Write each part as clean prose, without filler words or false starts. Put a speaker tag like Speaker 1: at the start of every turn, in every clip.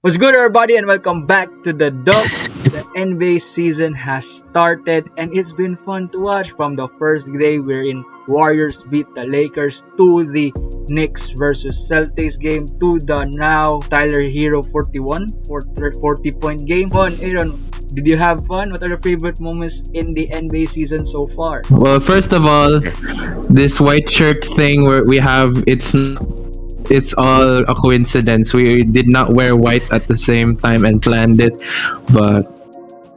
Speaker 1: What's good, everybody, and welcome back to the Dub. The NBA season has started, and it's been fun to watch. From the first day, wherein Warriors beat the Lakers, to the Knicks versus Celtics game, to the now Tyler Hero 41 for 40-point game. Fun, Aaron. Did you have fun? What are your favorite moments in the NBA season so far?
Speaker 2: Well, first of all, this white shirt thing where we have it's all a coincidence. We did not wear white at the same time and planned it, but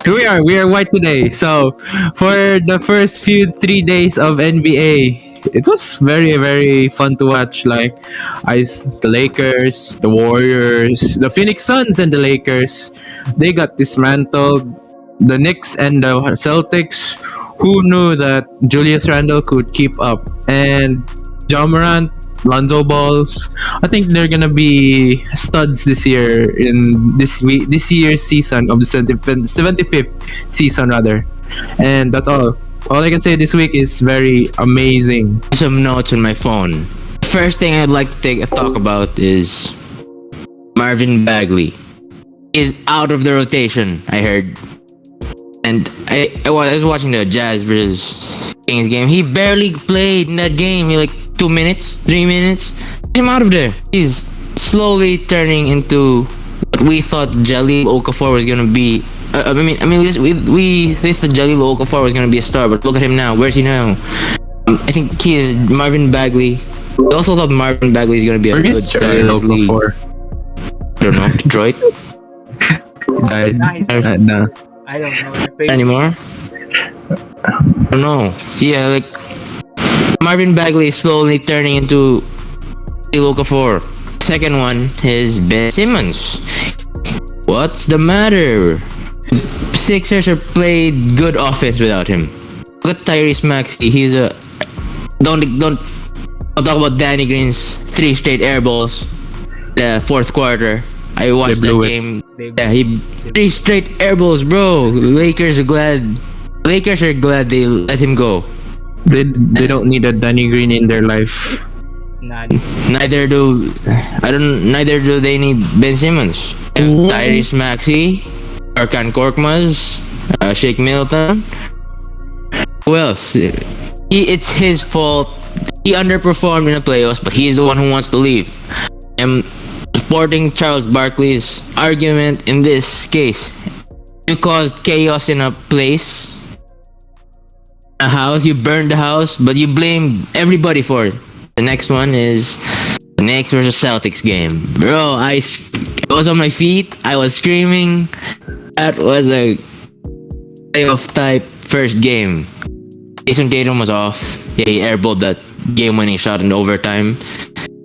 Speaker 2: here we are. We are white today. So for the first few 3 days of NBA, it was very fun to watch. Like the Lakers, the Warriors, the Phoenix Suns, and the Lakers, they got dismantled. The Knicks and the Celtics. Who knew that Julius Randle could keep up? And Ja Morant, Lonzo Balls. I think they're gonna be studs this year in this year's season of the 75th season rather. And that's all. All I can say this week is very amazing.
Speaker 3: Some notes on my phone. First thing I'd like to talk about is Marvin Bagley is out of the rotation. I heard, and I was watching the Jazz versus Kings game. He barely played in that game. He like 2 minutes, 3 minutes. Get him out of there. He's slowly turning into what we thought Jaleel Okafor was gonna be. We thought Jaleel Okafor was gonna be a star, but look at him now. Where's he now? I think he is Marvin Bagley. We also thought Marvin Bagley is gonna be a good star in this league. I don't know. Detroit?
Speaker 2: No.
Speaker 1: I don't know.
Speaker 3: Anymore? I don't know. Yeah, like Marvin Bagley is slowly turning into Jaleel Okafor. Second one is Ben Simmons. What's the matter? Sixers are played good offense without him. Look at Tyrese Maxey. He's a don't talk about Danny Green's 3 straight air balls. The fourth quarter, I watched that game. Yeah, he 3 straight air balls, bro. Lakers are glad they let him go.
Speaker 2: They don't need a Danny Green in their life.
Speaker 3: Neither do they need Ben Simmons. Tyrese Maxey, Arkan Korkmaz, Shake Milton. Who else? It's his fault. He underperformed in the playoffs, but he's the one who wants to leave. I'm supporting Charles Barkley's argument in this case. You caused chaos in a place, a house. You burned the house, but you blame everybody for it. The next one is the Knicks versus Celtics game. Bro, I was on my feet. I was screaming. That was a playoff type first game. Jason Tatum was off. Yeah, he airballed that game-winning shot in overtime.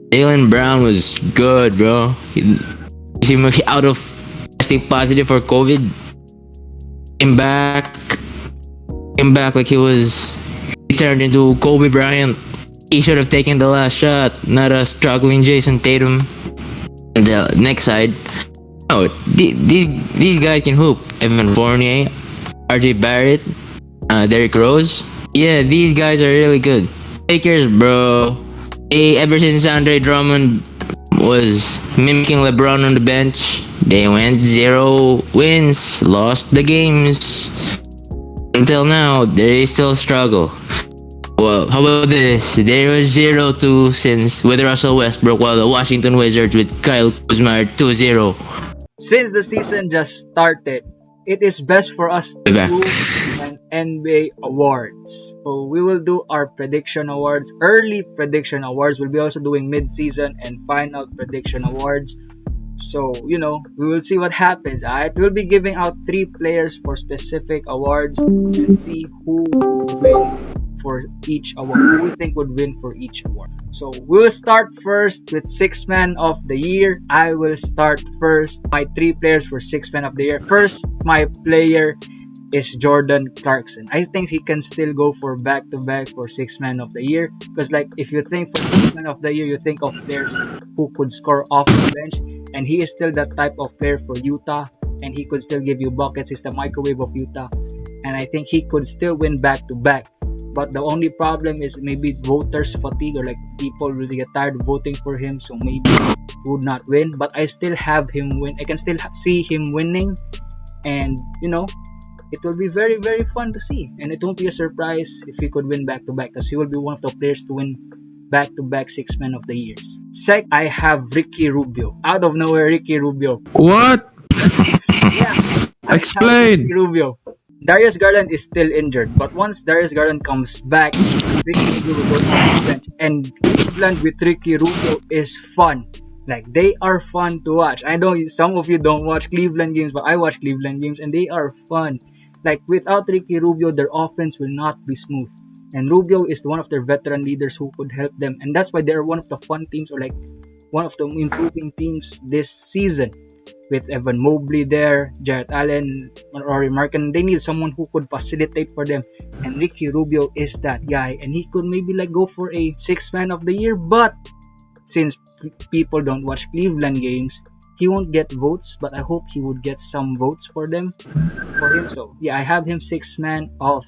Speaker 3: Jaylen Brown was good, bro. He out of testing positive for COVID. Came back like he turned into Kobe Bryant. He should have taken the last shot, not a struggling Jason Tatum. And the next side, these guys can hoop. Evan Fournier, RJ Barrett, Derrick Rose. Yeah, these guys are really good. Lakers, bro. Ever since Andre Drummond was mimicking LeBron on the bench, they went 0 wins, lost the games. Until now, they still struggle. Well, how about this? There was 0-2 with Russell Westbrook, while the Washington Wizards with Kyle Kuzma are 2-0.
Speaker 1: Since the season just started, it is best for us to do an NBA awards. So we will do our prediction awards, early prediction awards. We'll be also doing mid-season and final prediction awards. So, we will see what happens. Alright, we'll be giving out 3 players for specific awards and see who will win for each award. Who we think would win for each award. So we'll start first with 6th man of the year. I will start first. My 3 players for 6th man of the year. First, my player is Jordan Clarkson. I think he can still go for back-to-back for 6th man of the year. Because if you think for 6th man of the year, you think of players who could score off the bench. And he is still that type of player for Utah. And he could still give you buckets. He's the microwave of Utah. And I think he could still win back-to-back. But the only problem is maybe voters fatigue, or people really get tired of voting for him. So maybe would not win, but I still have him win. I can still see him winning, and it will be very very fun to see, and it won't be a surprise if he could win back to back, because he will be one of the players to win back to back six men of the years. Second, I have Ricky Rubio. Out of nowhere, Ricky Rubio.
Speaker 2: What?
Speaker 1: Yeah, I have Ricky
Speaker 2: Explain.
Speaker 1: Rubio. Darius Garland is still injured, but once Darius Garland comes back, Ricky Rubio will go off the bench. And Cleveland with Ricky Rubio is fun. Like, they are fun to watch. I know some of you don't watch Cleveland games, but I watch Cleveland games and they are fun. Like, without Ricky Rubio, their offense will not be smooth. And Rubio is one of their veteran leaders who could help them. And that's why they're one of the fun teams, or like one of the improving teams this season. With Evan Mobley there, Jarrett Allen, or Rory Markin, they need someone who could facilitate for them. And Ricky Rubio is that guy. And he could maybe like go for a sixth man of the year, but since people don't watch Cleveland games, he won't get votes, but I hope he would get some votes for him. So yeah, I have him sixth man of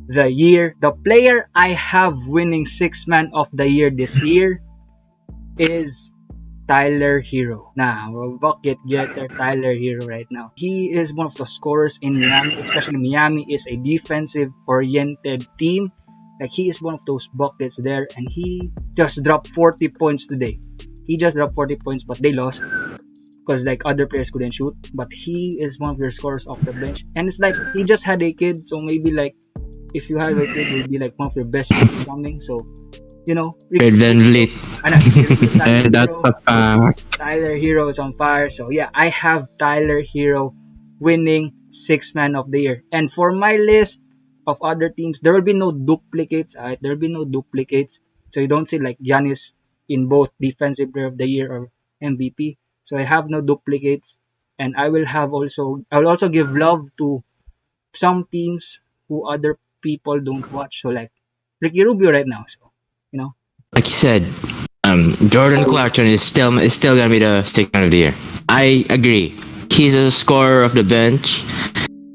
Speaker 1: the year. The player I have winning sixth man of the year this year is Tyler Hero. Nah, bucket getter Tyler Hero right now. He is one of the scorers in Miami, especially Miami is a defensive oriented team. Like, he is one of those buckets there, and he just dropped 40 points today. He just dropped 40 points, but they lost because like other players couldn't shoot. But he is one of their scorers off the bench, and it's like he just had a kid, so maybe like if you have a kid, it would be like one of your best friends coming. So
Speaker 3: Red Van Vliet.
Speaker 2: And that's a fact.
Speaker 1: Tyler Hero is on fire. So yeah, I have Tyler Hero winning sixth man of the year. And for my list of other teams, there will be no duplicates. Alright, there will be no duplicates. So you don't see like Giannis in both defensive player of the year or MVP. So I have no duplicates, and I will also give love to some teams who other people don't watch. So like Ricky Rubio right now. So
Speaker 3: Like you said, Jordan Clarkson is still gonna be the sixth man of the year. I agree. He's a scorer of the bench.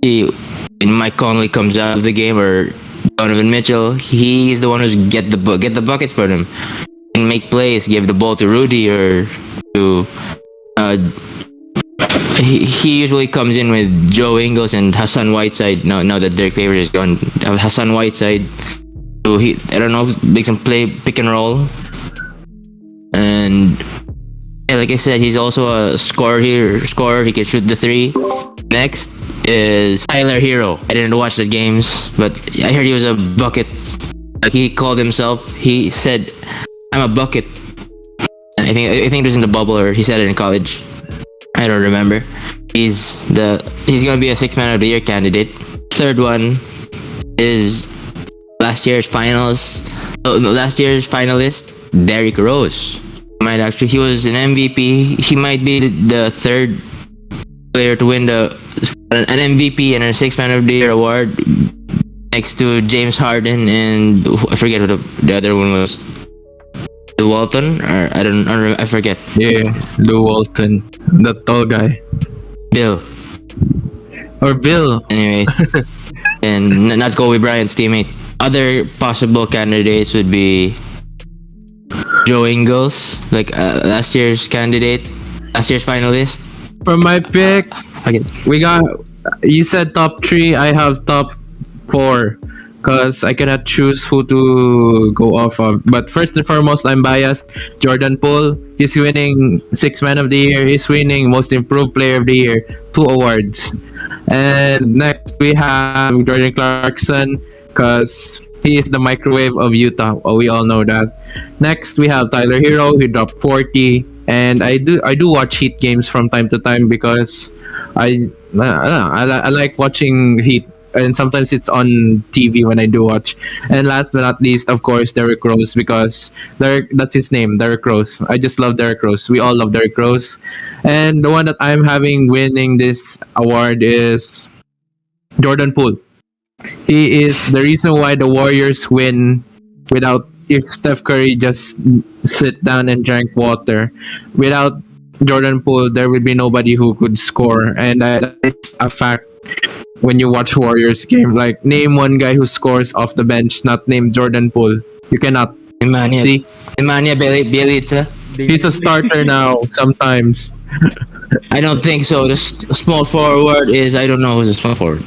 Speaker 3: When Mike Conley comes out of the game, or Donovan Mitchell, he's the one who's get the bucket for them and make plays. Give the ball to Rudy or to. He usually comes in with Joe Ingles and Hassan Whiteside. Now that Derek Favors is gone, Hassan Whiteside. So I don't know, make some pick and roll. And yeah, like I said, he's also a scorer. He can shoot the three. Next is Tyler Hero. I didn't watch the games, but I heard he was a bucket. Like, he called himself. He said, "I'm a bucket." And I think it was in the bubble, or he said it in college. I don't remember. He's gonna be a sixth man of the year candidate. Third one is last year's finalist, Derrick Rose. He was an MVP. He might be the third player to win an MVP and a sixth man of the year award, next to James Harden and I forget what the other one was. Lou Walton, or I forget.
Speaker 2: Yeah, Lou Walton, the tall guy.
Speaker 3: Bill.
Speaker 2: Or Bill.
Speaker 3: Anyways, and not Kobe Bryant's teammate. Other possible candidates would be Joe Ingles, like last year's finalist.
Speaker 2: For my pick,
Speaker 3: Okay.
Speaker 2: you said top 3, I have top 4. Because I cannot choose who to go off of. But first and foremost, I'm biased. Jordan Poole, he's winning sixth man of the year. He's winning most improved player of the year. 2 awards. And next we have Jordan Clarkson, because he is the microwave of Utah. Oh, we all know that. Next we have Tyler Hero. He dropped 40. And I do watch Heat games from time to time, because I like watching Heat, and sometimes it's on TV when I do watch. And last but not least, of course, Derrick Rose, because that's his name, Derrick Rose. I just love Derrick Rose. We all love Derrick Rose. And the one that I'm having winning this award is Jordan Poole. He is the reason why the Warriors win. If Steph Curry just sit down and drank water, without Jordan Poole, there would be nobody who could score. And that is a fact. When you watch Warriors game, like, name one guy who scores off the bench not named Jordan Poole. You cannot.
Speaker 3: Nemanja
Speaker 2: See?
Speaker 3: Bjelica.
Speaker 2: He's a
Speaker 1: Damian
Speaker 2: starter
Speaker 1: Lee.
Speaker 2: now sometimes.
Speaker 3: I don't think so. The small forward is I don't know who's the small forward.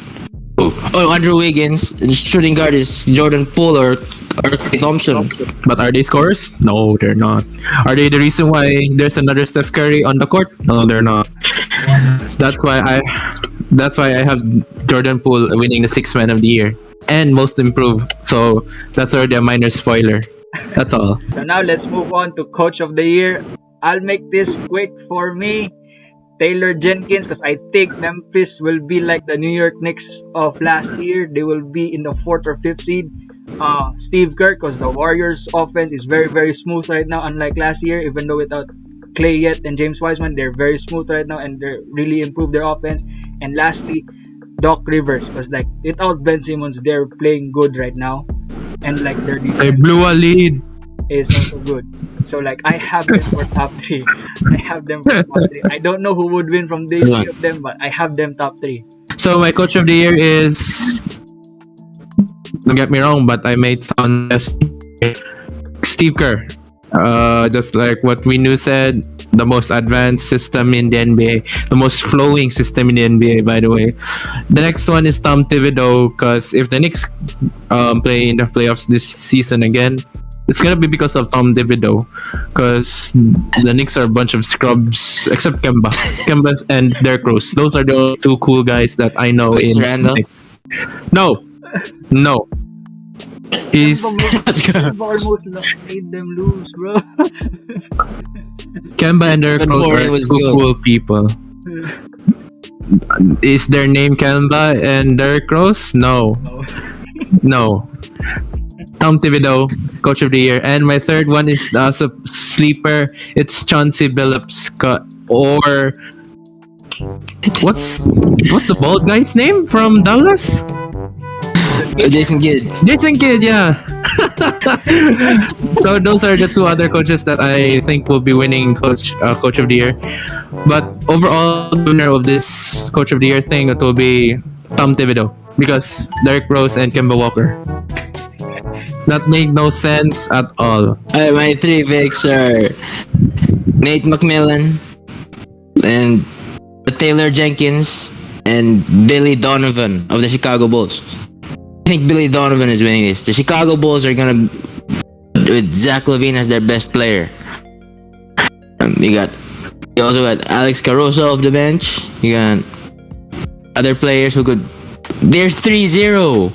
Speaker 3: Oh, Andrew Wiggins. The shooting guard is Jordan Poole or Klay Thompson.
Speaker 2: But are they scorers? No, they're not. Are they the reason why there's another Steph Curry on the court? No, they're not. That's why I that's why I have Jordan Poole winning the sixth man of the year and most improved. So that's already a minor spoiler. That's all.
Speaker 1: So now let's move on to Coach of the Year. I'll make this quick for me. Taylor Jenkins, because I think Memphis will be like the New York Knicks of last year. They will be in the fourth or fifth seed. Steve Kerr, because the Warriors' offense is very, very smooth right now, unlike last year. Even though without Clay yet and James Wiseman, they're very smooth right now and they really improved their offense. And lastly, Doc Rivers, because like without Ben Simmons, they're playing good right now, and like their
Speaker 2: They
Speaker 1: defense
Speaker 2: blew a lead.
Speaker 1: is also good. So like I have them for top three. I have them for top three. I don't know who would win from the three of them, but I have them top three.
Speaker 2: So my coach of the year is, don't get me wrong, but I made sound Steve Kerr. Just like what we knew said, the most advanced system in the NBA, the most flowing system in the NBA, by the way. The next one is Tom Thibodeau, because if the Knicks play in the playoffs this season again, it's gonna be because of Tom Thibodeau, because the Knicks are a bunch of scrubs, except Kemba and Derrick Rose. Those are the only two cool guys that I know
Speaker 3: It's
Speaker 2: in.
Speaker 3: Randall.
Speaker 2: No, no. He's
Speaker 1: Kemba almost made them lose, bro.
Speaker 2: Kemba and Derrick
Speaker 3: But
Speaker 2: Rose
Speaker 3: Morey
Speaker 2: are
Speaker 3: was
Speaker 2: two
Speaker 3: good.
Speaker 2: cool people. Is their name Kemba and Derrick Rose? No,
Speaker 1: No.
Speaker 2: no. Tom Thibodeau, coach of the year, and my third one is as a sleeper. It's Chauncey Billups, or what's the bald guy's name from Dallas?
Speaker 3: Jason Kidd.
Speaker 2: Jason Kidd, yeah. So those are the two other coaches that I think will be winning coach of the year. But overall, the winner of this coach of the year thing, it will be Tom Thibodeau, because Derrick Rose and Kemba Walker. That made no sense at all.
Speaker 3: My three picks are Nate McMillan and Taylor Jenkins and Billy Donovan of the Chicago Bulls. I think Billy Donovan is winning this. The Chicago Bulls are gonna with Zach LaVine as their best player. You also got Alex Caruso off the bench. You got other players who could. They're 3-0.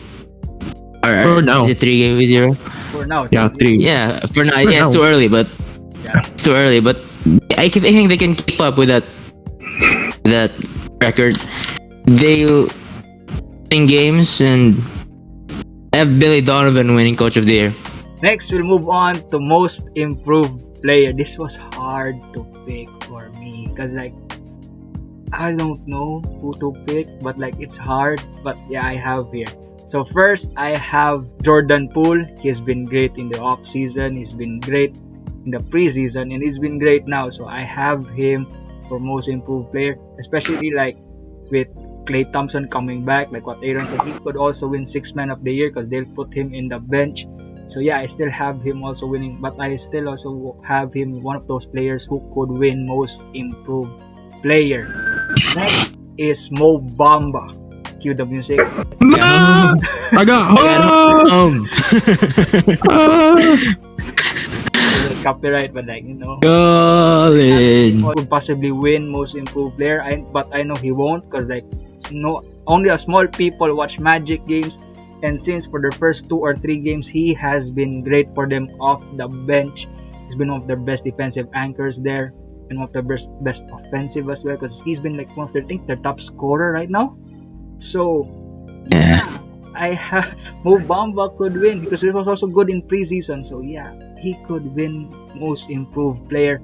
Speaker 2: For now.
Speaker 3: Is it 3-0?
Speaker 1: For now.
Speaker 2: Yeah, 3.
Speaker 3: Yeah, for now.
Speaker 2: For
Speaker 3: Yeah, it's
Speaker 2: now.
Speaker 3: too early, but
Speaker 1: Yeah.
Speaker 3: it's too early. But I think they can keep up with that record. They'll win games and have Billy Donovan winning Coach of the Year.
Speaker 1: Next, we'll move on to most improved player. This was hard to pick for me because like I don't know who to pick, but like it's hard. But yeah, I have here. So first, I have Jordan Poole. He's been great in the off season. He's been great in the preseason, and he's been great now. So I have him for most improved player, especially like with Klay Thompson coming back. Like what Aaron said, he could also win sixth man of the year because they'll put him in the bench. So yeah, I still have him also winning, but I still also have him one of those players who could win most improved player. Next is Mo Bamba. Cue the music.
Speaker 2: Ah! I got
Speaker 1: Copyright, but like you know,
Speaker 3: Colin.
Speaker 1: could possibly win most improved player. But I know he won't because like no, only a small people watch Magic games, and since for the first 2 or 3 games he has been great for them off the bench. He's been one of their best defensive anchors there, and one of the best offensive as well because he's been like one of their their top scorer right now. So
Speaker 3: Yeah.
Speaker 1: I have Mo Bamba could win because he was also good in preseason. So yeah, he could win most improved player.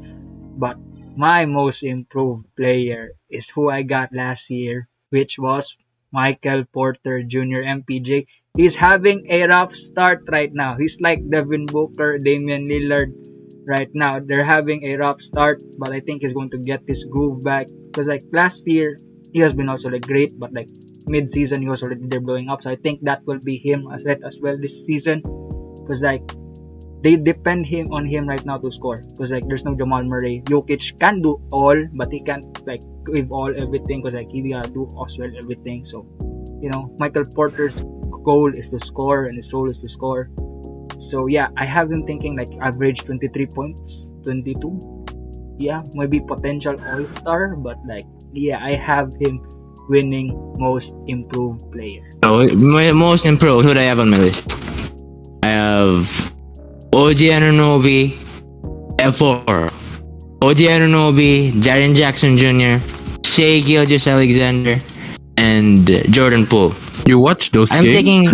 Speaker 1: But my most improved player is who I got last year, which was Michael Porter Jr. MPJ. He's having a rough start right now. He's like Devin Booker, Damian Lillard right now. They're having a rough start, but I think he's going to get this groove back because like last year he has been also like great, but like mid-season he was already there blowing up. So I think that will be him as well this season because like they depend on him right now to score because like there's no Jamal Murray. Jokic can do all, but he can't like give all everything because like he gotta do as well everything. So Michael Porter's goal is to score and his role is to score. So yeah, I have him thinking like average 23 points, 22. Yeah, maybe potential all-star, but like yeah, I have him winning most improved player.
Speaker 3: So, most improved, who do I have on my list? I have OG Anunoby, F4. OG Anunoby, Jaren Jackson Jr., Shea Gilgeous-Alexander, and Jordan Poole.
Speaker 2: You watch those
Speaker 3: I'm
Speaker 2: games?
Speaker 3: taking...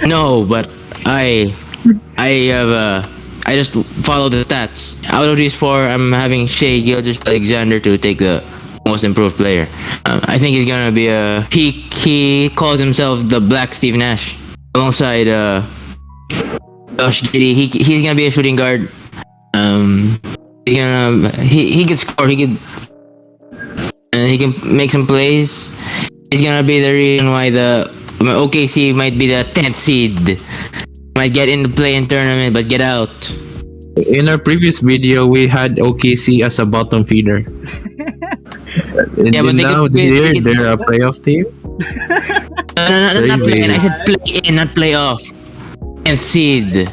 Speaker 3: No, but I just follow the stats. Out of these four, I'm having Shea Gilgeous-Alexander to take the most improved player. I think he's gonna be a... He calls himself the Black Steve Nash. Alongside Josh Giddey. He's gonna be a shooting guard. He can score. He can make some plays. He's gonna be the reason why the OKC might be the 10th seed. Might get in the play-in tournament, but get out.
Speaker 2: In our previous video, we had OKC as a bottom feeder.
Speaker 3: Yeah, but
Speaker 2: now they're a playoff team.
Speaker 3: No, not play-in. I said play-in, not playoff. 10th seed.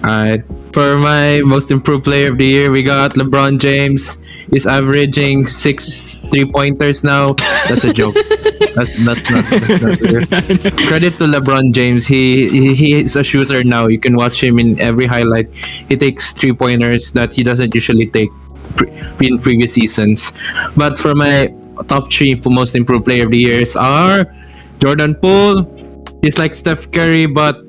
Speaker 2: Alright. For my most improved player of the year, we got LeBron James. He's averaging 6 3-pointers now. That's a joke. That's not real. Credit to LeBron James. He is a shooter now. You can watch him in every highlight. He takes 3-pointers that he doesn't usually take in previous seasons. But for my top 3 for most improved player of the years are Jordan Poole. He's like Steph Curry, but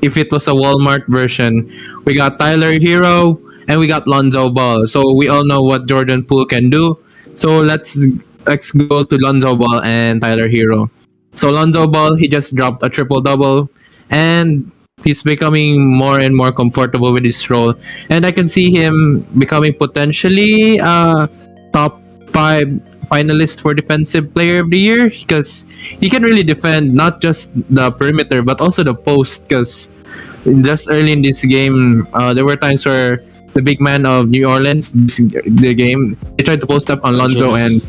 Speaker 2: if it was a Walmart version. We got Tyler Hero and we got Lonzo Ball. So we all know what Jordan Poole can do. So let's go to Lonzo Ball and Tyler Hero. So Lonzo Ball, he just dropped a triple-double and he's becoming more and more comfortable with his role. And I can see him becoming potentially a top 5 finalist for Defensive Player of the Year because he can really defend not just the perimeter but also the post because just early in this game, there were times where the big man of New Orleans, the game, they tried to post up on Lonzo and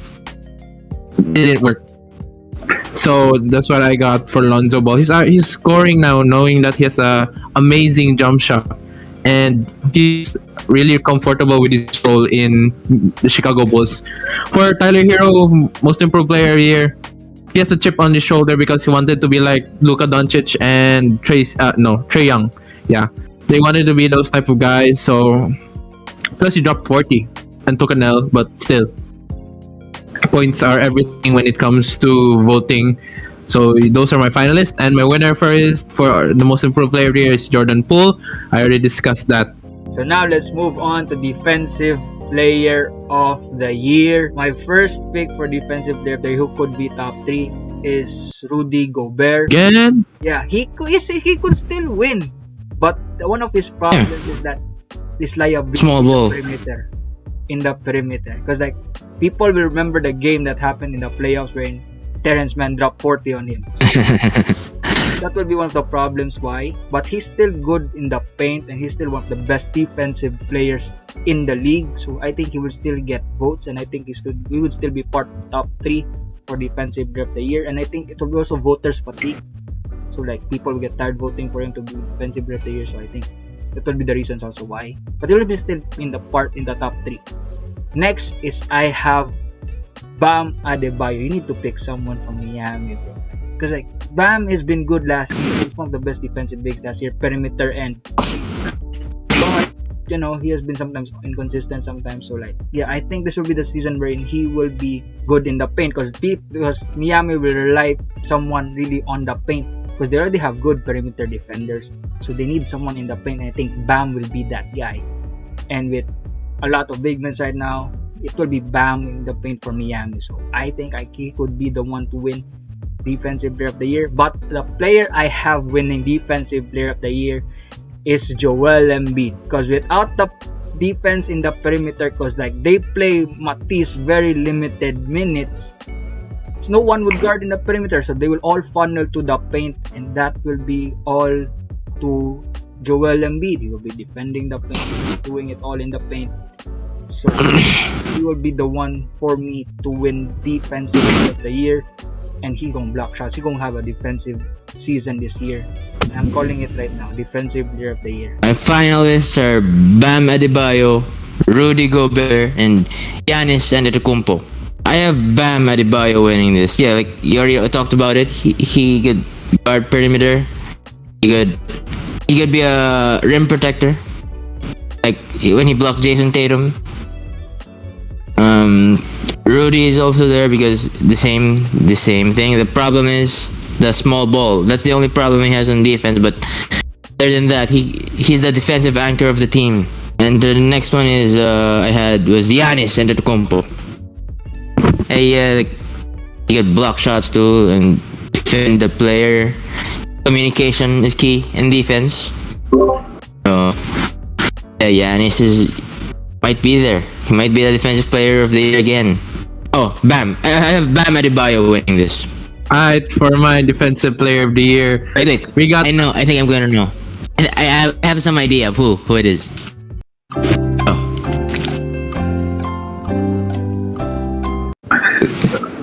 Speaker 2: it didn't work. So that's what I got for Lonzo Ball. He's scoring now, knowing that he has a amazing jump shot, and he's really comfortable with his role in the Chicago Bulls. For Tyler Hero, most improved player of the year, he has a chip on his shoulder because he wanted to be like Luka Doncic and Trae Young. Yeah, they wanted to be those type of guys. So plus he dropped 40 and took an L, but still, points are everything when it comes to voting. So those are my finalists, and my winner for the most improved player of the year is Jordan Poole. I already discussed that.
Speaker 1: So now let's move on to Defensive Player of the Year. My first pick for Defensive Player of the Year who could be top 3 is Rudy Gobert.
Speaker 2: Again?
Speaker 1: Yeah, he could still win, but one of his problems is that this liability
Speaker 3: Small ball.
Speaker 1: in the perimeter. Because like people will remember the game that happened in the playoffs when Terrence Mann dropped 40 on him. That will be one of the problems why. But he's still good in the paint and he's still one of the best defensive players in the league. So I think he will still get votes and I think he would still be part of the top 3 for Defensive Player of the Year. And I think it will be also voters fatigue. So like people will get tired voting for him to be Defensive Player of the Year. So I think that will be the reasons also why. But he will be still in the top 3. Next is I have Bam Adebayo. You need to pick someone from Miami, bro. Because like Bam has been good last year. He's one of the best defensive bigs last year, perimeter and but he has been sometimes inconsistent sometimes. So like I think this will be the season wherein he will be good in the paint because Miami will rely someone really on the paint because they already have good perimeter defenders. So they need someone in the paint and I think Bam will be that guy. And with a lot of big men right now, it will be Bam in the paint for Miami. So I think he could be the one to win Defensive Player of the Year. But the player I have winning Defensive Player of the Year is Joel Embiid. Because without the defense in the perimeter, because like they play Matisse very limited minutes, no one would guard in the perimeter. So they will all funnel to the paint and that will be all to Joel Embiid, he will be defending the paint, doing it all in the paint. So he will be the one for me to win defensive player of the year, and he gonna block shots. He gonna have a defensive season this year. I'm calling it right now, defensive player of the year.
Speaker 3: My finalists are Bam Adebayo, Rudy Gobert, and Giannis Antetokounmpo. I have Bam Adebayo winning this. Yeah, like you already talked about it. He could guard perimeter. He could be a rim protector. Like when he blocked Jason Tatum. Rudy is also there because the same thing. The problem is the small ball. That's the only problem he has on defense. But other than that, he's the defensive anchor of the team. And the next one is was Giannis Antetokounmpo. Hey, he could block shots too and defend the player. Communication is key in defense. So yeah, Giannis might be there. He might be the defensive player of the year again. Oh, Bam! I have Bam Adebayo winning this.
Speaker 2: Alright, for my defensive player of the year,
Speaker 3: Wait.
Speaker 2: we got
Speaker 3: I know. I think I'm gonna know. I have some idea of who it is. Oh,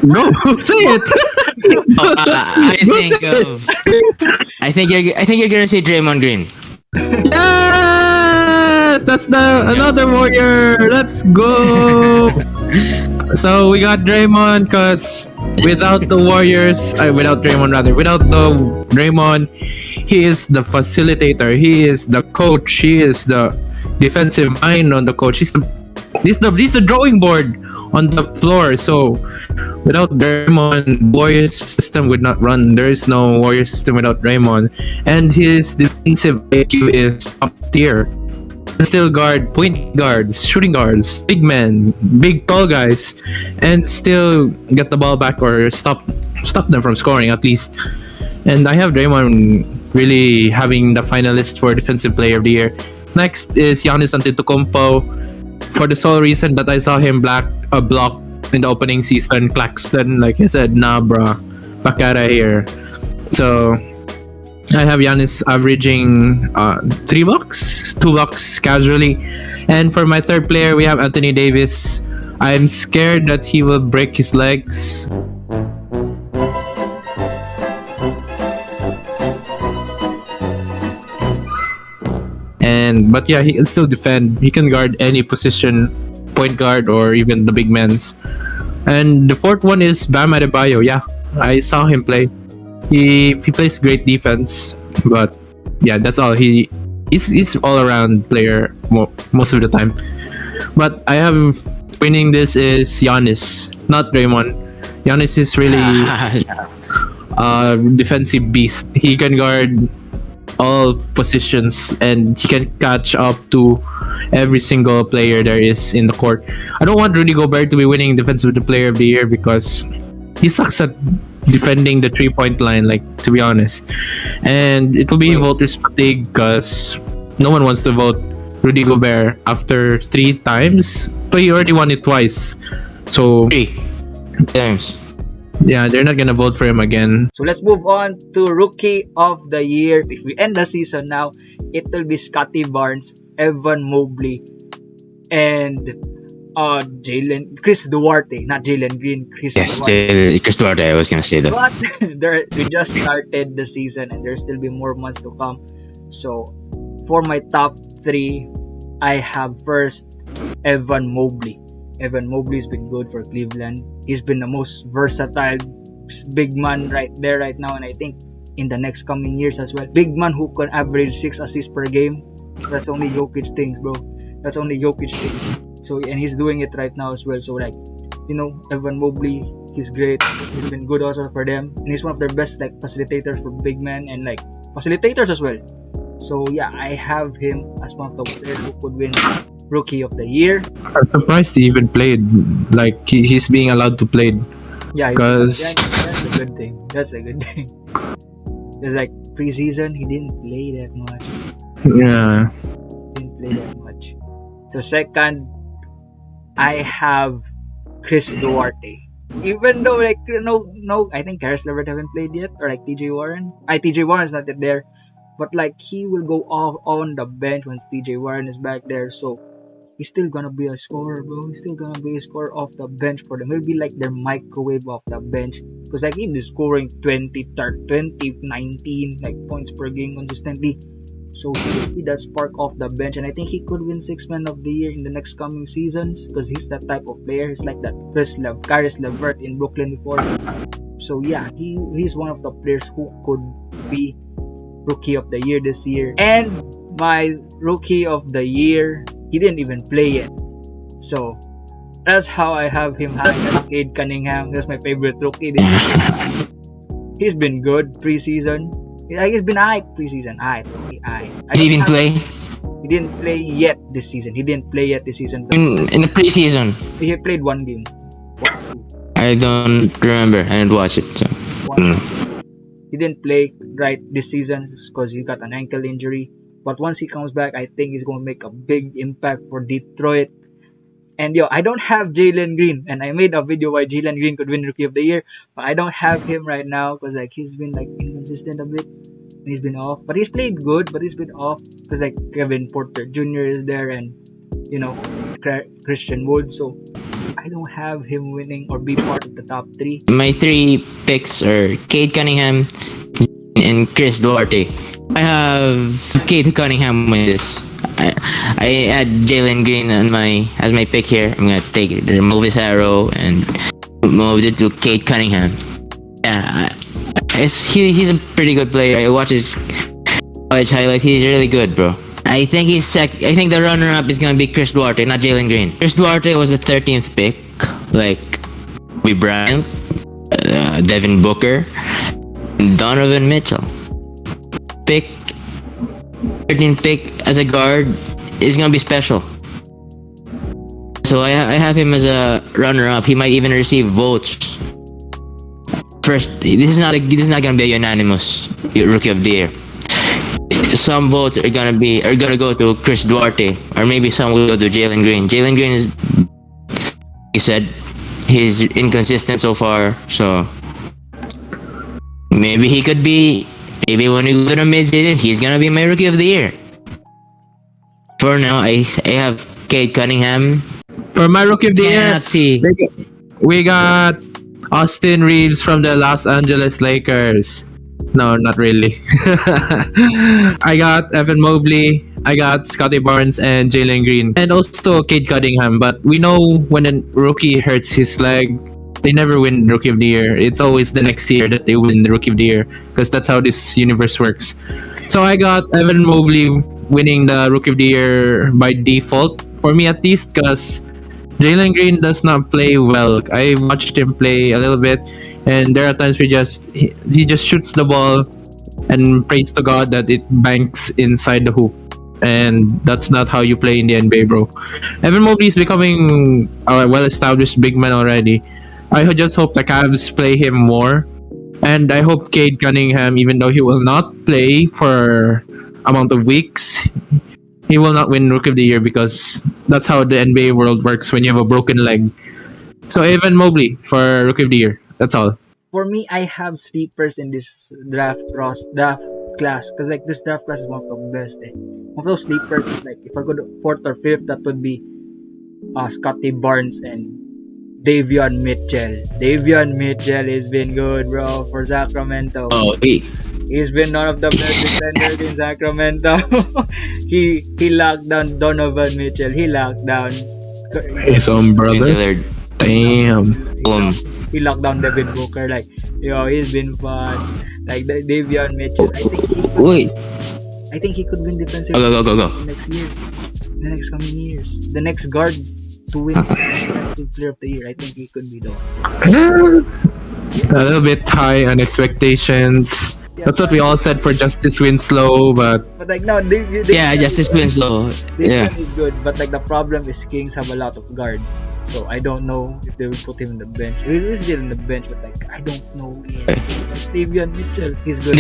Speaker 2: no. Say it.
Speaker 3: I think you're gonna say Draymond Green.
Speaker 2: Yes, that's another warrior. Let's go. So we got Draymond, cause without the Warriors, without the Draymond, he is the facilitator. He is the coach. He is the defensive mind on the coach. He's the drawing board on the floor. So without Draymond, Warriors system would not run. There is no Warrior system without Draymond, and his defensive IQ is top tier. Still guard point guards, shooting guards, big men, big tall guys, and still get the ball back or stop them from scoring at least. And I have Draymond really having the finalist for defensive player of the year. Next is Giannis Antetokounmpo, for the sole reason that I saw him block in the opening season. Claxton, like I said, nah, bruh, back out of here. So I have Giannis averaging 3 blocks, 2 blocks casually. And for my third player, we have Anthony Davis. I'm scared that he will break his legs. But yeah, he can still defend. He can guard any position, point guard or even the big men's. And the fourth one is Bam Adebayo. Yeah, I saw him play. He plays great defense, but yeah, that's all. He's all around player most of the time. But I have winning this is Giannis, not Draymond. Giannis is really a defensive beast. He can guard all positions and he can catch up to every single player there is in the court. I don't want Rudy Gobert to be winning defensive player of the year because he sucks at defending the 3-point line, like, to be honest. And it will be voters fatigue because no one wants to vote Rudy Gobert after 3 times, but he already won it twice. So
Speaker 3: 3 times.
Speaker 2: Yeah, they're not gonna vote for him again.
Speaker 1: So let's move on to Rookie of the Year. If we end the season now, it will be Scotty Barnes, Evan Mobley, and Chris Duarte, not Jalen Green. Chris Duarte.
Speaker 3: Chris Duarte. I was gonna say that.
Speaker 1: But we just started the season, and there's still be more months to come. So for my top 3, I have first Evan Mobley. Evan Mobley's been good for Cleveland. He's been the most versatile big man right there right now, and I think in the next coming years as well. Big man who can average 6 assists per game. That's only Jokic things, bro. That's only Jokic things. So, and he's doing it right now as well. So, like, you know, Evan Mobley, he's great. He's been good also for them, and he's one of their best, like, facilitators for big men and, like, facilitators as well. So yeah, I have him as one of the players who could win Rookie of the Year.
Speaker 2: I'm surprised he even played. Like, he's being allowed to play.
Speaker 1: Yeah,
Speaker 2: because
Speaker 1: that's a good thing. That's a good thing. Because like preseason, he didn't play that much.
Speaker 2: Yeah.
Speaker 1: Didn't play that much. So second, I have Chris Duarte. Even though like no, I think Karis Levert haven't played yet, or like TJ Warren. TJ Warren's not yet there. but like he will go off on the bench once TJ Warren is back there. So he's still gonna be a scorer, bro. He's still gonna be a scorer off the bench for them. He'll be like their microwave off the bench. Because like he'll be scoring 20, 20, 19 like points per game consistently. So he will be that spark off the bench, and I think he could win Six Man of the Year in the next coming seasons because he's that type of player. He's like that Caris LeVert in Brooklyn before. So yeah, he's one of the players who could be Rookie of the Year this year. And my Rookie of the Year, he didn't even play yet. So that's how I have him high as Cade Cunningham. That's my favorite rookie this year. He's been good preseason. He's been aight preseason. Aight.
Speaker 3: Did he even play?
Speaker 1: He didn't play yet this season. In
Speaker 3: the preseason?
Speaker 1: He played one game.
Speaker 3: I don't remember. I didn't watch it. So.
Speaker 1: He didn't play right this season because he got an ankle injury. But once he comes back, I think he's going to make a big impact for Detroit. And I don't have Jalen Green, and I made a video why Jalen Green could win Rookie of the Year, but I don't have him right now because like he's been like inconsistent a bit. And he's been off, but he's played good, but he's been off because like Kevin Porter Jr. is there, and Christian Wood. So I don't have him winning or be part of the top 3.
Speaker 3: My 3 picks are Cade Cunningham and Chris Duarte. I have Cade Cunningham with this. I had Jalen Green as my pick here. I'm gonna remove his arrow and move it to Cade Cunningham. Yeah, he's a pretty good player. I watch his college highlights. He's really good, bro. I think I think the runner-up is gonna be Chris Duarte, not Jalen Green. Chris Duarte was the 13th pick, like Kobe Bryant, Devin Booker, and Donovan Mitchell. 13th pick as a guard is gonna be special. So I have him as a runner-up. He might even receive votes. First, this is not gonna be a unanimous Rookie of the Year. Some votes are gonna go to Chris Duarte, or maybe some will go to Jalen Green. Jalen Green is, he said, he's inconsistent so far. So maybe he could be. Maybe when we go to the mid-season, he's gonna be my Rookie of the Year. For now, I have Cade Cunningham.
Speaker 2: For my Rookie of the Year,
Speaker 3: Cannot see.
Speaker 2: we got Austin Reeves from the Los Angeles Lakers. No, not really. I got Evan Mobley, I got Scotty Barnes and Jalen Green, and also Cade Cunningham. But we know when a rookie hurts his leg, they never win Rookie of the Year. It's always the next year that they win the Rookie of the Year, because that's how this universe works. So I got Evan Mobley winning the Rookie of the Year by default, for me at least, because Jalen Green does not play well. I watched him play a little bit, and there are times where he just shoots the ball and prays to God that it banks inside the hoop. And that's not how you play in the NBA, bro. Evan Mobley is becoming a well-established big man already. I just hope the Cavs play him more. And I hope Cade Cunningham, even though he will not play for amount of weeks, he will not win Rookie of the Year, because that's how the NBA world works when you have a broken leg. So Evan Mobley for Rookie of the Year. That's all.
Speaker 1: For me, I have sleepers in this draft class, because like this draft class is one of the best. One of those sleepers is like, if I go to 4th or 5th, that would be Scotty Barnes and Davion Mitchell. Davion Mitchell has been good, bro, for Sacramento.
Speaker 3: Oh,
Speaker 1: He's been one of the best defenders in Sacramento. he locked down Donovan Mitchell. He locked down
Speaker 2: His own brother.
Speaker 3: Lillard.
Speaker 2: Damn.
Speaker 1: He locked down Devin Booker. Like, he's been fun. Like Davion Mitchell. I think he could win defensive
Speaker 3: Go.
Speaker 1: in the next coming years. The next guard to win defensive player of the year. I think he could be though.
Speaker 2: A little bit high on expectations.
Speaker 1: Yeah,
Speaker 2: That's what we all said for Justice Winslow, but
Speaker 1: like no,
Speaker 3: Justice Winslow. Yeah.
Speaker 1: is good, but like the problem is Kings have a lot of guards, so I don't know if they will put him on the bench. He is still on the bench, but like I don't know. Like, Davion Mitchell, he's good.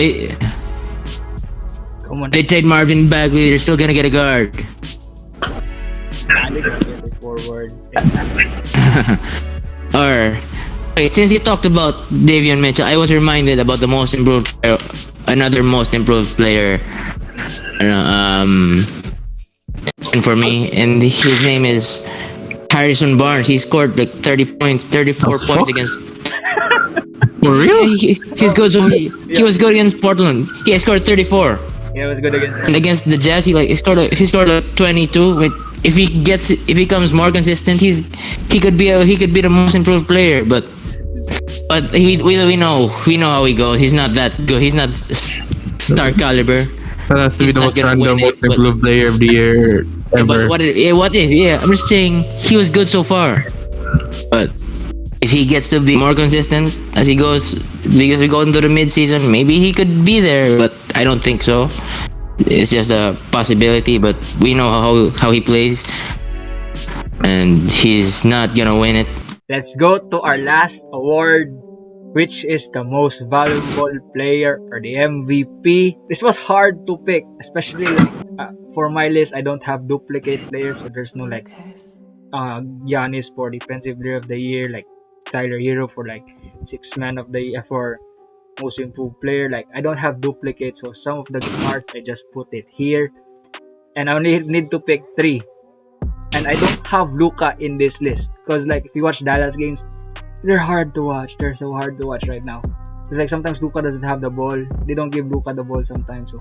Speaker 1: Come on,
Speaker 3: They trade Marvin Bagley. They're still gonna get a guard.
Speaker 1: they can get it forward.
Speaker 3: Or wait, since you talked about Davion Mitchell, I was reminded about the most improved player another most improved player. And for me, and his name is Harrison Barnes. He scored like 34
Speaker 2: The
Speaker 3: points
Speaker 2: fuck?
Speaker 3: against.
Speaker 2: For real?
Speaker 3: He's good. So he
Speaker 1: Yeah,
Speaker 3: was good against Portland. He scored 34.
Speaker 1: yeah, it was good against
Speaker 3: And
Speaker 1: them.
Speaker 3: against the Jazz, he scored like 22. If he comes more consistent, he could be the most improved player. But we know how he goes. He's not that good. He's not star caliber.
Speaker 2: That has to be
Speaker 3: He's
Speaker 2: the
Speaker 3: not
Speaker 2: most
Speaker 3: gonna
Speaker 2: random,
Speaker 3: win it.
Speaker 2: most improved player of the year
Speaker 3: But
Speaker 2: ever.
Speaker 3: what if? Yeah, I'm just saying he was good so far. But if he gets to be more consistent as he goes, because we go into the mid season, maybe he could be there. But I don't think so. It's just a possibility. But we know how he plays, and he's not gonna win it.
Speaker 1: Let's go to our last award, which is the most valuable player or the MVP. This was hard to pick, especially like for my list. I don't have duplicate players, so there's no like Giannis for defensive player of the year, like Tyler Hero for like six man of the year for most improved player. Like I don't have duplicates, so some of the stars I just put it here, and I only need to pick three. And I don't have Luca in this list because like if you watch Dallas games, they're hard to watch. They're so hard to watch right now. It's like sometimes Luca doesn't have the ball. They don't give Luca the ball sometimes, so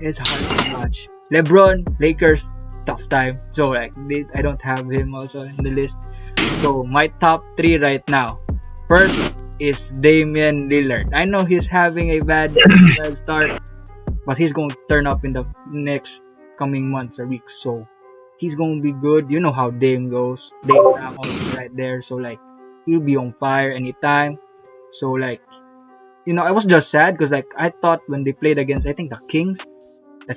Speaker 1: it's hard to watch. LeBron, Lakers, tough time. So like I don't have him also in the list. So my top three right now. First is Damian Lillard. I know he's having a bad start, but he's going to turn up in the next coming months or weeks. So he's going to be good. You know how Dame goes. Dame Ramos right there. So like he'll be on fire anytime. So like I was just sad because like I thought when they played against I think the Kings that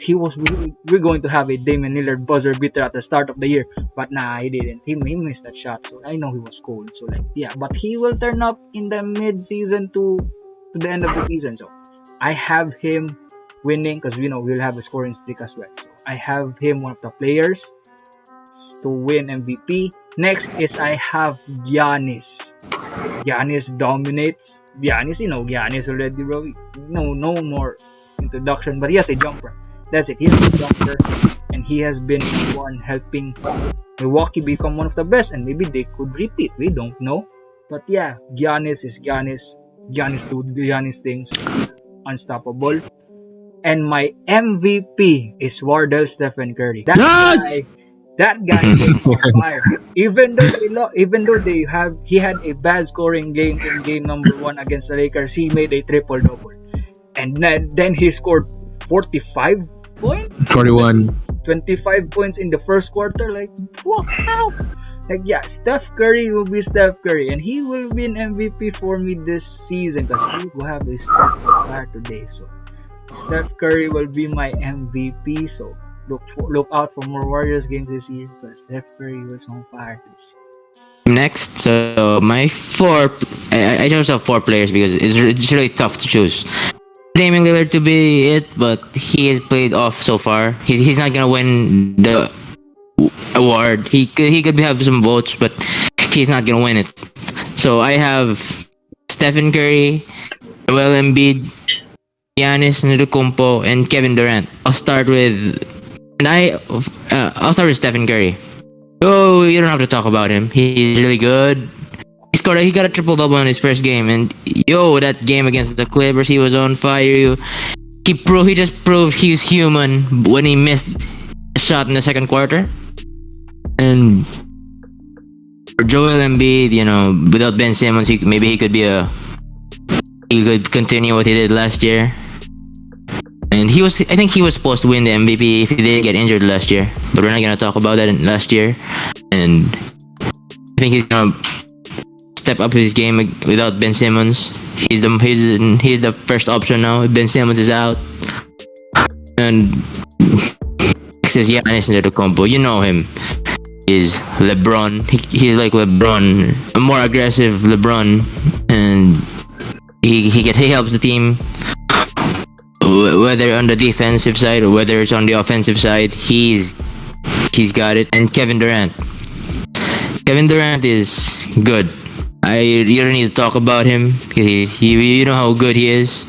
Speaker 1: we're going to have a Damian Lillard buzzer beater at the start of the year, but nah, he didn't. He missed that shot, so I know he was cold. So like yeah, but he will turn up in the mid season to the end of the season. So I have him winning because we'll have a scoring streak as well. So I have him one of the players to win MVP. Next is I have Giannis. Giannis dominates. Giannis already, bro. No more introduction, but he has a jumper. That's it. He has a jumper, and he has been the one helping Milwaukee become one of the best, and maybe they could repeat. We don't know, but yeah, Giannis is Giannis. Giannis do Giannis things, unstoppable. And my MVP is Wardell Stephen Curry.
Speaker 2: Yes!
Speaker 1: That guy is on fire. Even though he had a bad scoring game in game number 1 against the Lakers, he made a triple double, and then he scored 45 points,
Speaker 2: 41.
Speaker 1: 25 points in the first quarter. Like wow, like yeah, Steph Curry will be Steph Curry, and he will win MVP for me this season because he will have a Steph fire today. So Steph Curry will be my MVP. So look out for more Warriors games this year because Steph Curry was on fire this year.
Speaker 3: Next, so my four, I chose up four players because it's really tough to choose. Damian Lillard to be it, but he has played off so far. He's not gonna win the award. He could have some votes, but he's not gonna win it. So I have Stephen Curry, Joel Embiid, Giannis Antetokounmpo, and Kevin Durant. I'll start with Stephen Curry. Oh, you don't have to talk about him. He's really good. He got a triple double in his first game, and that game against the Clippers, he was on fire. He just proved he's human when he missed a shot in the second quarter. And for Joel Embiid, without Ben Simmons, he could continue what he did last year. And I think he was supposed to win the MVP if he didn't get injured last year. But we're not gonna talk about that last year. And I think he's gonna step up his game without Ben Simmons. He's the first option now. Ben Simmons is out. And next is Giannis Antetokounmpo. You know him. He's LeBron. He's like LeBron, a more aggressive LeBron, and he helps the team. Whether on the defensive side or whether it's on the offensive side, he's got it. And Kevin Durant is good. You don't need to talk about him because you know how good he is.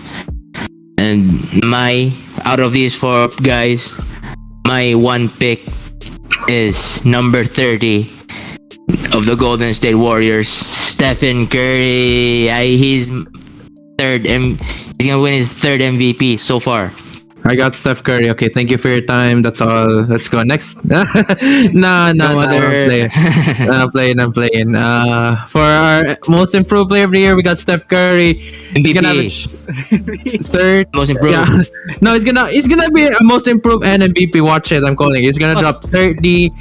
Speaker 3: And my out of these four guys, my one pick is number 30 of the Golden State Warriors, Stephen Curry. He's he's gonna win his third MVP so far.
Speaker 2: I got Steph Curry. Okay, thank you for your time. That's all. Let's go next. nah,
Speaker 3: No other.
Speaker 2: I'm playing. For our most improved player of the year, we got Steph Curry. He's gonna have third.
Speaker 3: Most improved.
Speaker 2: Yeah. No, he's gonna be a most improved and MVP. Watch it. I'm calling it. He's gonna drop 38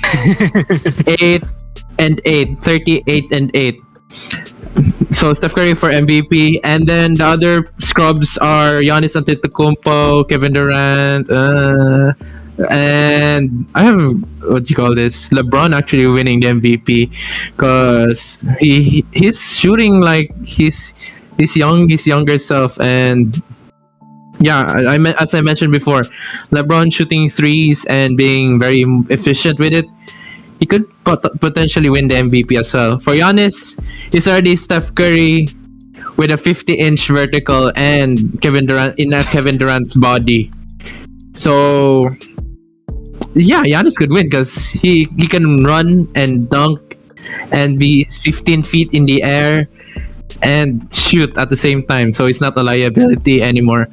Speaker 2: and 8. 38 and 8. So Steph Curry for MVP, and then the other scrubs are Giannis Antetokounmpo, Kevin Durant, and I have what do you call this? LeBron actually winning the MVP because he's shooting like his younger self, and yeah, as I mentioned before, LeBron shooting threes and being very efficient with it. He could potentially win the MVP as well. For Giannis, he's already Steph Curry with a 50-inch vertical and Kevin Durant's body. So yeah, Giannis could win because he can run and dunk and be 15 feet in the air and shoot at the same time. So it's not a liability anymore.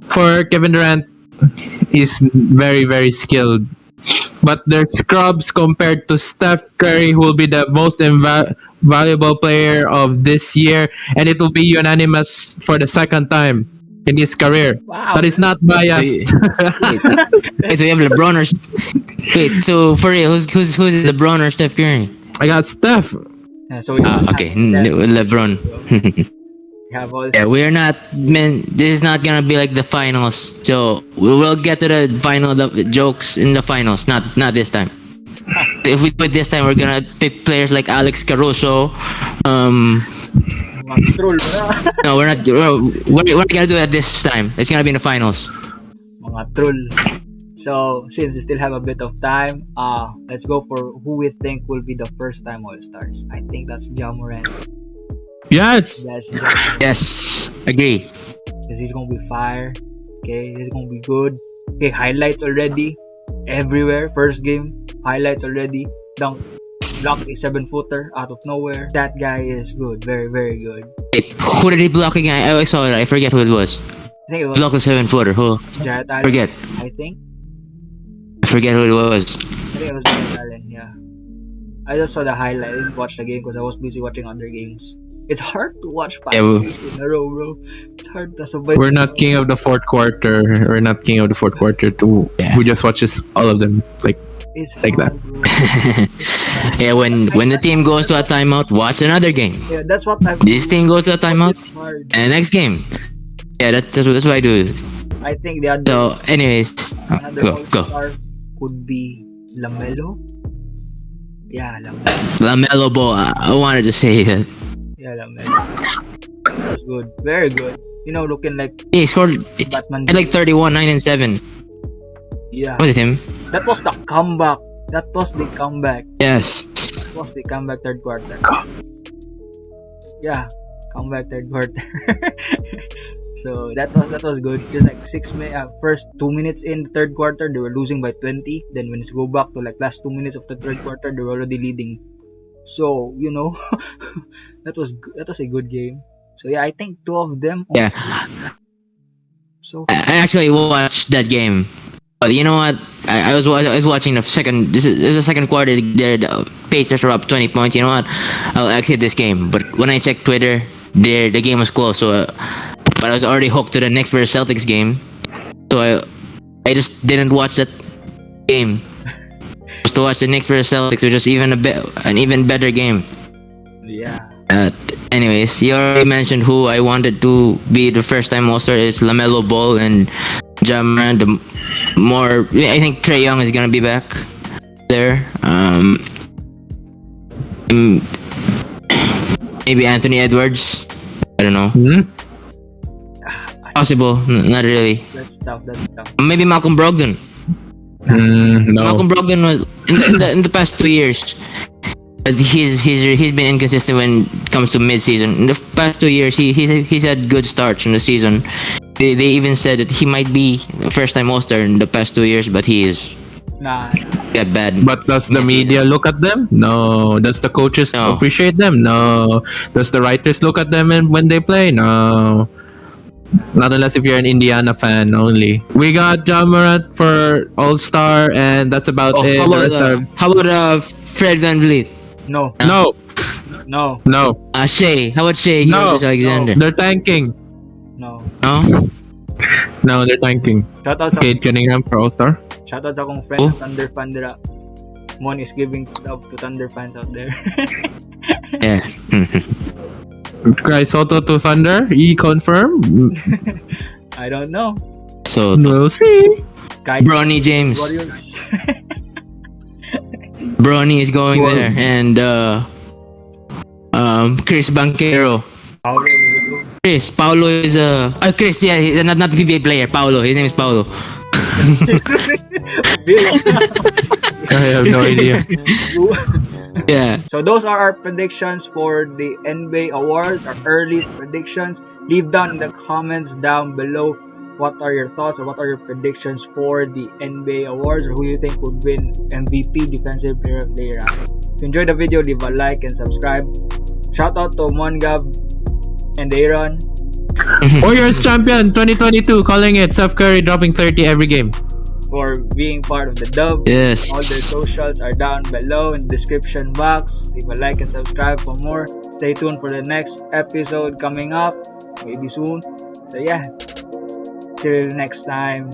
Speaker 2: For Kevin Durant, he's very, very skilled. But their scrubs compared to Steph Curry, who will be the most valuable player of this year, and it will be unanimous for the second time in his career.
Speaker 1: Wow.
Speaker 2: That is not
Speaker 3: So,
Speaker 2: biased.
Speaker 3: wait, so we have LeBron or wait. So for real, who's LeBron or Steph Curry?
Speaker 2: I got Steph.
Speaker 1: Yeah, so we
Speaker 3: Okay, LeBron.
Speaker 1: have all
Speaker 3: Yeah, we're not. Man, this is not gonna be like the finals. So we will get to the final the jokes in the finals. Not this time. If we do it this time, we're gonna pick players like Alex Caruso.
Speaker 1: mga troll.
Speaker 3: No, we're not. We're not gonna do it this time. It's gonna be in the finals.
Speaker 1: Mga troll. So, since we still have a bit of time, let's go for who we think will be the first time All-Stars. I think that's Ja Morant.
Speaker 2: Yes.
Speaker 1: That's Ja Morant.
Speaker 3: Yes, agree.
Speaker 1: Because he's gonna be fire. Okay, he's gonna be good. Okay, highlights already. Everywhere. First game, highlights already. Dunk. Block a 7-footer out of nowhere. That guy is good. Very, very good.
Speaker 3: Wait, who did he block again? I saw it. I forget who it was.
Speaker 1: I think it was
Speaker 3: Block a 7-footer. Who?
Speaker 1: Jarrett Allen.
Speaker 3: Forget.
Speaker 1: I think.
Speaker 3: I forget who it was.
Speaker 1: I think it was Jarrett Allen, yeah. I just saw the highlight. I didn't watch the game because I was busy watching other games. It's hard to watch 5 games in a row, bro. It's hard to survive.
Speaker 2: We're not king of the fourth quarter. We're not king of the fourth quarter too.
Speaker 3: Yeah.
Speaker 2: Who just watches all of them like
Speaker 1: It's
Speaker 2: like
Speaker 1: hard,
Speaker 2: that.
Speaker 1: bro.
Speaker 3: Yeah, when the team goes to a timeout, watch another game.
Speaker 1: Yeah, that's what I've
Speaker 3: This team goes to a timeout,
Speaker 1: It's hard.
Speaker 3: and the next game. Yeah, that's what I do.
Speaker 1: I think the other
Speaker 3: So, anyways,
Speaker 1: another
Speaker 3: go.
Speaker 1: All-Star could be LaMelo. Yeah, LaMelo.
Speaker 3: LaMelo Ball. I wanted to say that.
Speaker 1: Yeah, LaMelo. That's good. Very good. You know, looking like
Speaker 3: He scored
Speaker 1: Batman.
Speaker 3: like 31, 9, and 7.
Speaker 1: Yeah.
Speaker 3: Was it him?
Speaker 1: That was the comeback. That was the comeback.
Speaker 3: Yes.
Speaker 1: That was the comeback third quarter. Yeah, comeback third quarter. So that was good. Just like first 2 minutes in the third quarter, they were losing by 20. Then when you go back to like last 2 minutes of the third quarter, they were already leading. So you know, that was a good game. So yeah, I think two of them.
Speaker 3: Yeah.
Speaker 1: So
Speaker 3: I actually watched that game. But you know what? I was watching the second. This is the second quarter. The Pacers are up 20 points. You know what? I'll exit this game. But when I checked Twitter, the game was close. So, but I was already hooked to the next versus Celtics game. So I just didn't watch that game. Just to watch the Knicks versus Celtics, which was an even better game.
Speaker 1: yeah,
Speaker 3: Anyways, you already mentioned who I wanted to be the first time All-Star is LaMelo Ball and Ja Morant. I think Trae Young is gonna be back there. Maybe Anthony Edwards. I don't know. Possible, not really.
Speaker 1: that's tough. That's tough.
Speaker 3: Maybe Malcolm Brogdon.
Speaker 2: No.
Speaker 3: Malcolm Brogdon was in the past 2 years. But he's been inconsistent when it comes to mid-season. In the past 2 years, he's had good starts in the season. they even said that he might be first time All-Star in the past 2 years, but he is
Speaker 1: Nah.
Speaker 3: got bad.
Speaker 2: But does the media look at them? No. Does the coaches
Speaker 3: No.
Speaker 2: appreciate them? No. Does the writers look at them when they play? No. Not unless if you're an Indiana fan only. We got John Morant for All-Star, and that's about
Speaker 3: Oh,
Speaker 2: it.
Speaker 3: how about Fred VanVleet?
Speaker 1: No.
Speaker 2: No.
Speaker 1: No.
Speaker 2: No.
Speaker 3: Shea. How about Shea
Speaker 2: No.
Speaker 3: Gilgeous-Alexander?
Speaker 2: They're tanking.
Speaker 1: No.
Speaker 3: No.
Speaker 2: No, they're tanking.
Speaker 1: Shoutout sa
Speaker 2: Cade Cunningham for All-Star.
Speaker 1: shoutout sa akong friend
Speaker 3: Oh.
Speaker 1: na Thunder fan dira. Mon is giving love to Thunder fans out there.
Speaker 3: Yeah.
Speaker 2: Cry Soto to Thunder. Confirm.
Speaker 1: I don't know.
Speaker 3: So
Speaker 2: We'll see.
Speaker 1: Guys,
Speaker 3: Bronny James.
Speaker 1: Warriors.
Speaker 3: Bronny is going there, and Chris Banquero.
Speaker 1: Paulo.
Speaker 3: Paulo is Chris, yeah, not the PBA player. Paulo, his name is Paulo.
Speaker 2: I have no idea.
Speaker 3: Yeah.
Speaker 1: So those are our predictions for the NBA awards, our early predictions. Leave down in the comments down below what are your thoughts or what are your predictions for the NBA awards, or who you think would win MVP, Defensive Player of the Year. If you enjoyed the video, leave a like and subscribe. Shout out to Mongab and Aaron
Speaker 2: Warriors champion 2022, calling it. Steph Curry dropping 30 every game.
Speaker 1: for being part of the dub.
Speaker 3: Yes.
Speaker 1: All their socials are down below in the description box. Leave a like and subscribe for more. Stay tuned for the next episode coming up, maybe soon. So yeah, till next time.